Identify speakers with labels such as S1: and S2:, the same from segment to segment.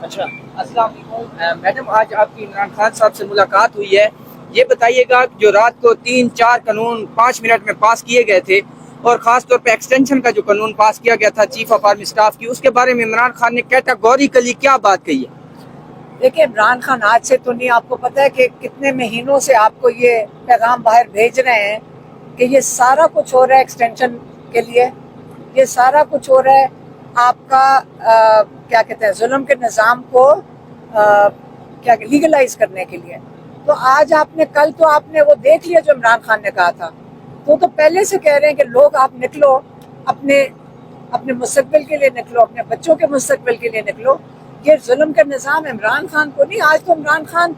S1: اچھا، السلام علیکم میڈم، آج آپ کی عمران خان صاحب سے ملاقات ہوئی ہے. یہ بتائیے گا جو رات کو 3-4 قانون 5 منٹ میں پاس کیے گئے تھے اور خاص طور پہ ایکسٹینشن کا جو قانون پاس کیا گیا تھا چیف آف آرمی اسٹاف کی، اس کے بارے میں عمران خان نے کیٹاگوریکلی کیا بات کہی ہے؟
S2: دیکھیں، عمران خان آج سے تو نہیں، آپ کو پتہ ہے کہ کتنے مہینوں سے آپ کو یہ پیغام باہر بھیج رہے ہیں کہ یہ سارا کچھ ہو رہا ہے ایکسٹینشن کے لیے، یہ سارا کچھ ہو رہا ہے آپ کا کیا کہتے ہیں ظلم کے نظام کو کیا لیگلائز کرنے کے لیے. تو آج آپ نے کل تو آپ نے وہ دیکھ لیا جو عمران خان نے کہا تھا. تو پہلے سے کہہ رہے ہیں کہ لوگ آپ نکلو، اپنے مستقبل کے لیے نکلو، اپنے بچوں کے مستقبل کے لیے نکلو. یہ ظلم کا نظام عمران خان کو نہیں. آج تو عمران خان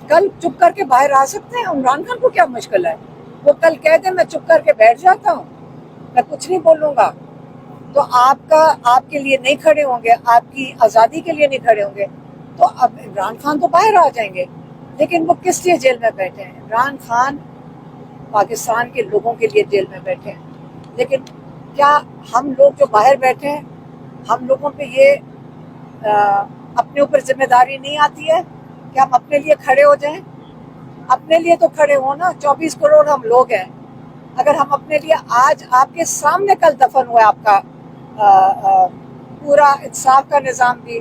S2: کل چپ کر کے باہر آ سکتے ہیں. عمران خان کو کیا مشکل ہے؟ وہ کل کہہ دیں میں چپ کر کے بیٹھ جاتا ہوں، میں کچھ نہیں بولوں گا. تو آپ کے لیے نہیں کھڑے ہوں گے، آپ کی آزادی کے لیے نہیں کھڑے ہوں گے. تو اب عمران خان تو باہر آ جائیں گے، لیکن وہ کس لیے جیل میں بیٹھے ہیں؟ عمران خان پاکستان کے لوگوں کے لیے جیل میں بیٹھے ہیں. لیکن کیا ہم لوگ جو باہر بیٹھے ہیں، ہم لوگوں پہ یہ اپنے اوپر ذمہ داری نہیں آتی ہے کہ ہم اپنے لیے کھڑے ہو جائیں؟ اپنے لیے تو کھڑے ہو نا. 24 کروڑ ہم لوگ ہیں. اگر ہم اپنے لیے آج آپ کے سامنے کل دفن ہوا آپ کا پورا انصاف کا نظام بھی،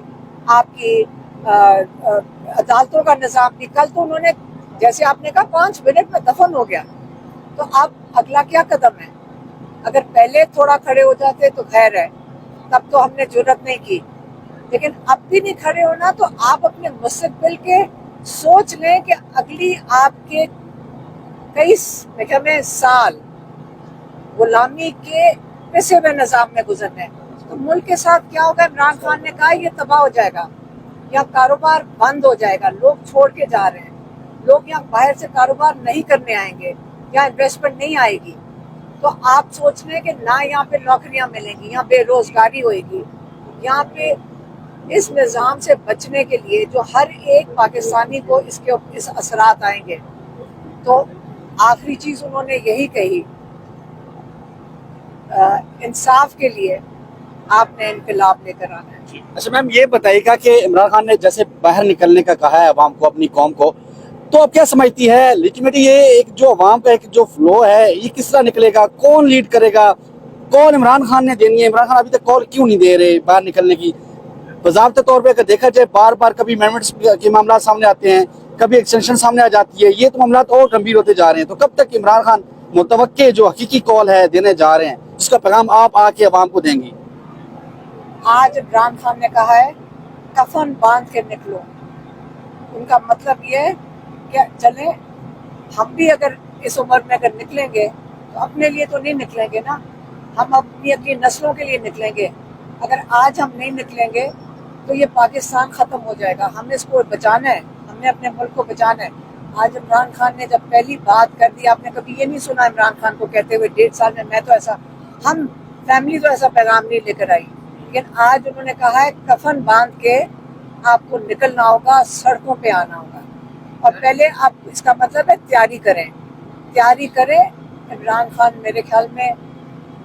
S2: آپ کی عدالتوں کا نظام بھی، کل تو انہوں نے جیسے آپ نے کہا 5 منٹ میں دفن ہو گیا. تو اب اگلا کیا قدم ہے؟ اگر پہلے تھوڑا کھڑے ہو جاتے تو خیر ہے، تب تو ہم نے جرات نہیں کی. لیکن اب بھی نہیں کھڑے ہونا تو آپ اپنے مستقبل کے سوچ لیں کہ اگلی آپ کے کئی سال غلامی کے پیسے ہوئے نظام میں گزرنے. تو ملک کے ساتھ کیا ہوگا؟ عمران خان نے کہا یہ تباہ ہو جائے گا، یہاں کاروبار بند ہو جائے گا، لوگ چھوڑ کے جا رہے ہیں، لوگ یہاں باہر سے کاروبار نہیں کرنے آئیں گے، یہاں انویسٹمنٹ نہیں آئے گی. تو آپ سوچ لیں کہ نہ یہاں پہ نوکریاں ملیں گی، یہاں بے روزگاری ہوئے گی. یہاں پہ اس نظام سے بچنے کے لیے جو ہر ایک پاکستانی کو اس اثرات آئیں گے. تو آخری چیز انہوں نے یہی کہی، انصاف کے لیے آپ نے انقلاب لے کر آنا ہے.
S3: اچھا میم، یہ بتائیے گا کہ عمران خان نے جیسے باہر نکلنے کا کہا ہے عوام کو، اپنی قوم کو، تو اب کیا سمجھتی ہے لیجٹمیٹی یہ ایک جو عوام کا ایک جو فلو ہے یہ کس طرح نکلے گا؟ کون لیڈ کرے گا؟ کون عمران خان نے دینی ہے؟ عمران خان ابھی تک کال کیوں نہیں دے رہے باہر نکلنے کی؟ باضابطہ طور پہ اگر دیکھا جائے بار بار کبھی امینڈمنٹس کے معاملات سامنے آتے ہیں، کبھی ایکسٹینشن سامنے آ جاتی ہے، یہ تو معاملات اور گمبھیر ہوتے جا رہے ہیں. تو کب تک عمران خان متوقع جو حقیقی کال ہے دینے جا رہے ہیں، جس کا پیغام آپ آ کے عوام کو دیں گی؟
S2: آج عمران خان نے کہا ہے کفن باندھ کے نکلو. ان کا مطلب یہ ہے کہ چلیں ہم بھی اگر اس عمر میں اگر نکلیں گے تو اپنے لیے تو نہیں نکلیں گے نا، ہم اپنی نسلوں کے لیے نکلیں گے. اگر آج ہم نہیں نکلیں گے تو یہ پاکستان ختم ہو جائے گا. ہم نے اس کو بچانا ہے، ہم نے اپنے ملک کو بچانا ہے. آج عمران خان نے جب پہلی بات کر دی، آپ نے کبھی یہ نہیں سنا عمران خان کو کہتے ہوئے 1.5 سال میں تو ایسا، ہم فیملی تو ایسا پیغام نہیں لے کر آئی. لیکن آج انہوں نے کہا ہے کفن باندھ کے آپ کو نکلنا ہوگا، سڑکوں پہ آنا ہوگا. اور پہلے آپ اس کا مطلب ہے تیاری کریں. عمران خان میرے خیال میں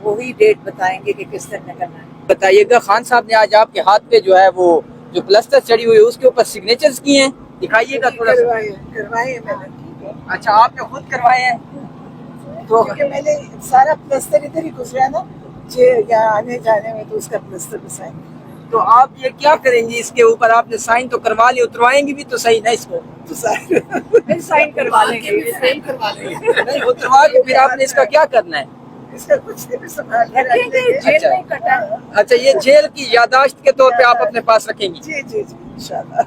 S2: وہی ڈیٹ بتائیں گے کہ کس دن نکلنا ہے.
S1: بتائیے گا خان صاحب نے آج آپ کے ہاتھ پہ جو ہے وہ جو پلسٹر چڑی ہوئی ہے اس کے اوپر سگنیچرز کیے ہیں، دکھائیے گا تھوڑا سا.
S2: کروائے میں نے.
S1: اچھا، آپ نے خود کروائے ہیں؟ تو
S2: کیونکہ میں نے سارا پلسٹر ادھر ہی گزرا نا یہاں آنے جانے میں، تو اس کا پلسٹر بسائیں گے.
S1: تو آپ یہ کیا کریں گی اس کے اوپر؟ آپ نے سائن تو کروا لیے، اتروائیں گی بھی تو صحیح نا اس کو؟
S2: پھر سائن کروا لیں گے.
S1: نہیں، اتروا کے پھر آپ نے اس کا کیا کرنا ہے؟
S2: اس کا کچھ رکھیں گے، جیل نہیں کٹا.
S1: اچھا، یہ جیل کی یادداشت کے طور پہ آپ اپنے پاس رکھیں گی؟
S2: جی جی جی انشاءاللہ.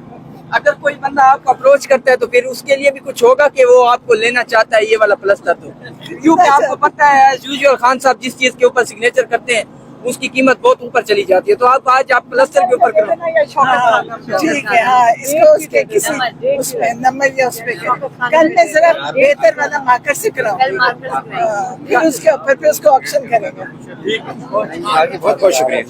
S1: اگر کوئی بندہ آپ کو اپروچ کرتا ہے تو پھر اس کے لیے بھی کچھ ہوگا کہ وہ آپ کو لینا چاہتا ہے یہ والا پلسٹر؟ تو کیونکہ آپ کو پتہ ہے ایز یوزول خان صاحب جس چیز کے اوپر سگنیچر کرتے ہیں اس کی قیمت بہت اوپر چلی جاتی ہے. تو آپ آج آپ پلسٹر کے اوپر کرو.
S2: ٹھیک ہے. ہاں، اس کو اس کے کسی اس میں نمبر یا اس پہ کل میں ذرا بہتر والا مارکر سے کراؤں گی، پھر اس کے اوپر پہ اس کو آپشن کریں گے.
S3: بہت بہت شکریہ.